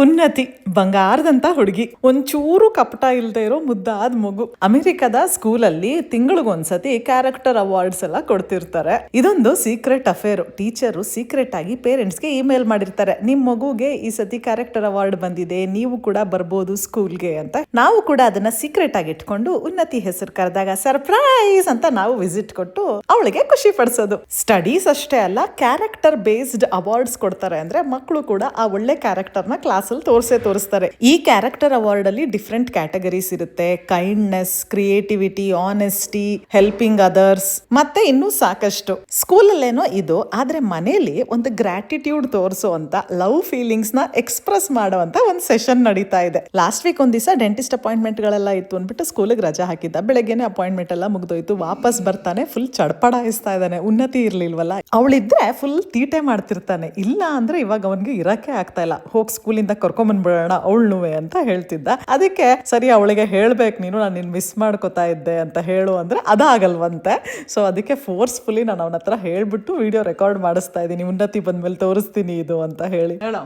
ಉನ್ನತಿ ಬಂಗಾರದಂತ ಹುಡುಗಿ, ಒಂಚೂರು ಕಪಟ ಇಲ್ದೇ ಇರೋ ಮುದ್ದಾದ ಮಗು. ಅಮೆರಿಕದ ಸ್ಕೂಲಲ್ಲಿ ತಿಂಗಳಿಗೊಂದ್ಸತಿ ಕ್ಯಾರೆಕ್ಟರ್ ಅವಾರ್ಡ್ಸ್ ಎಲ್ಲ ಕೊಡ್ತಿರ್ತಾರೆ. ಇದೊಂದು ಸೀಕ್ರೆಟ್ ಅಫೇರ್. ಟೀಚರು ಸೀಕ್ರೆಟ್ ಆಗಿ ಪೇರೆಂಟ್ಸ್ಗೆ ಇಮೇಲ್ ಮಾಡಿರ್ತಾರೆ, ನಿಮ್ ಮಗುಗೆ ಈ ಸತಿ ಕ್ಯಾರೆಕ್ಟರ್ ಅವಾರ್ಡ್ ಬಂದಿದೆ, ನೀವು ಕೂಡ ಬರ್ಬೋದು ಸ್ಕೂಲ್ಗೆ ಅಂತ. ನಾವು ಕೂಡ ಅದನ್ನ ಸೀಕ್ರೆಟ್ ಆಗಿ ಇಟ್ಕೊಂಡು ಉನ್ನತಿ ಹೆಸರು ಕರೆದಾಗ ಸರ್ಪ್ರೈಸ್ ಅಂತ ನಾವು ವಿಸಿಟ್ ಕೊಟ್ಟು ಅವಳಿಗೆ ಖುಷಿ ಪಡಿಸೋದು. ಸ್ಟಡೀಸ್ ಅಷ್ಟೇ ಅಲ್ಲ, ಕ್ಯಾರೆಕ್ಟರ್ ಬೇಸ್ಡ್ ಅವಾರ್ಡ್ಸ್ ಕೊಡ್ತಾರೆ. ಅಂದ್ರೆ ಮಕ್ಕಳು ಕೂಡ ಆ ಒಳ್ಳೆ ಕ್ಯಾರೆಕ್ಟರ್ನ ಕ್ಲಾಸ್ ಅಲ್ಲಿ ತೋರಿಸ್ತಾರೆ. ಈ ಕ್ಯಾರೆಕ್ಟರ್ ಅವಾರ್ಡ್ ಅಲ್ಲಿ ಡಿಫ್ರೆಂಟ್ ಕ್ಯಾಟಗರೀಸ್ ಇರುತ್ತೆ. Kindness, creativity, honesty, helping others, ಮತ್ತೆ ಇನ್ನೂ ಸಾಕಷ್ಟು. ಸ್ಕೂಲಲ್ಲೇನೋ ಇದು, ಆದ್ರೆ ಮನೇಲಿ ಒಂದು ಗ್ರಾಟಿಟ್ಯೂಡ್ ತೋರಿಸುವಂತ, ಲವ್ ಫೀಲಿಂಗ್ಸ್ ನ ಎಕ್ಸ್ಪ್ರೆಸ್ ಮಾಡುವಂತ ಒಂದು ಸೆಷನ್ ನಡೀತಾ ಇದೆ. ಲಾಸ್ಟ್ ವೀಕ್ ಒಂದ್ ದಿವಸ ಡೆಂಟಿಸ್ಟ್ ಅಪಾಯಿಂಟ್ಮೆಂಟ್ ಗಳೆಲ್ಲ ಇತ್ತು ಅಂದ್ಬಿಟ್ಟು ಸ್ಕೂಲಿಗೆ ರಜಾ ಹಾಕಿದ್ದ. ಬೆಳಗ್ಗೆನೆ ಅಪಾಯಿಂಟ್ಮೆಂಟ್ ಎಲ್ಲ ಮುಗ್ದೋಯ್ತು. ವಾಪಸ್ ಬರ್ತಾನೆ ಫುಲ್ ಚಡ್ಪಡಾಯಿಸ್ತಾ ಇದ್ದಾನೆ. ಉನ್ನತಿ ಇರ್ಲಿಲ್ವಲ್ಲ, ಅವಳಿದ್ರೆ ಫುಲ್ ತೀಟೆ ಮಾಡ್ತಿರ್ತಾನೆ. ಇಲ್ಲ ಅಂದ್ರೆ ಇವಾಗ ಅವನ್ಗೆ ಇರಕ್ಕೆ ಆಗ್ತಾ ಇಲ್ಲ. ಹೋಗ್ ಸ್ಕೂಲಿಂದ ಕರ್ಕೊಂಬಂದ್ಬಿಡೋಣ ಅವಳುವೆ ಅಂತ ಹೇಳ್ತಿದ್ದ. ಅದಕ್ಕೆ ಸರಿ ಅವಳಿಗೆ ಹೇಳ್ಬೇಕು, ನೀನು ನಾನು ನಿನ್ ಮಿಸ್ ಮಾಡ್ಕೋತಾ ಇದ್ದೆ ಅಂತ ಹೇಳು ಅಂದ್ರೆ ಅದಾಗಲ್ವಂತೆ. ಸೊ ಅದಕ್ಕೆ ಫೋರ್ಸ್ಫುಲಿ ನಾನು ಅವನ ಹತ್ರ ಹೇಳ್ಬಿಟ್ಟು ವಿಡಿಯೋ ರೆಕಾರ್ಡ್ ಮಾಡಿಸ್ತಾ ಇದ್ದೀನಿ. ಉನ್ನತಿ ಬಂದ್ಮೇಲೆ ತೋರಿಸ್ತೀನಿ ಇದು ಅಂತ ಹೇಳಿ. ಹೇಳೋ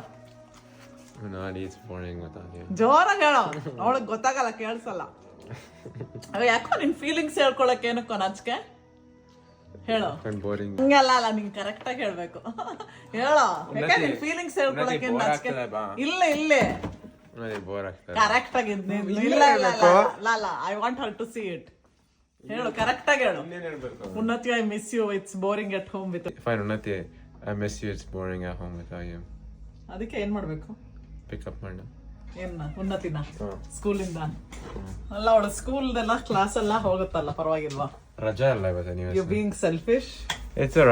ಜೋರಾಗಿ ಹೇಳೋ, ಅವಳಿಗೆ ಗೊತ್ತಾಗಲ್ಲ, ಕೇಳಿಸಲ್ಲ. ಯಾಕೋ ನಿನ್ ಫೀಲಿಂಗ್ಸ್ ಹೇಳ್ಕೊಳಕ್ ಏನಕ್ಕೋ ನಾಚಿಕೆ. ಹೇಳೋ, ಹಿಂಗಲ್ಲ ಅಲ್ಲ, ನೀನ್ ಕರೆಕ್ಟ್ ಆಗಿ ಹೇಳ್ಬೇಕು. ಹೇಳೋ, ಯಾಕೆ ನಿನ್ ಫೀಲಿಂಗ್ಸ್ ಹೇಳ್ಕೊಳಕ್ಕೆ ನಾಚಿಕೆ ಇಲ್ಲ. ಇಲ್ಲೇ ಕರೆಕ್ಟ್ ಆಗಿ ಇಲ್ಲ, I want her to see it. ಹೇಳು, ಕರೆಕ್ಟ್ ಆಗಿ ಹೇಳು. Unnati, I miss you, it's boring at home with. Fine, Unnati, I miss you, it's boring at home without you. ಅದಕ್ಕೆ ಏನ್ ಮಾಡ್ಬೇಕು? Pick up ಮಾಡ. ಏನ ಉನ್ನತಿನ ಸ್ಕೂಲಿಂದ ಅಲ್ಲ, ಅವಳು ಸ್ಕೂಲ್ದೆಲ್ಲ ಕ್ಲಾಸ್ ಎಲ್ಲ ಹೋಗುತ್ತಲ್ಲ, ಪರವಾಗಿಲ್ವಾ? ರಜಾ ಅಲ್ಲ ಇವತ್ತು ನೀವು. You being selfish. It's a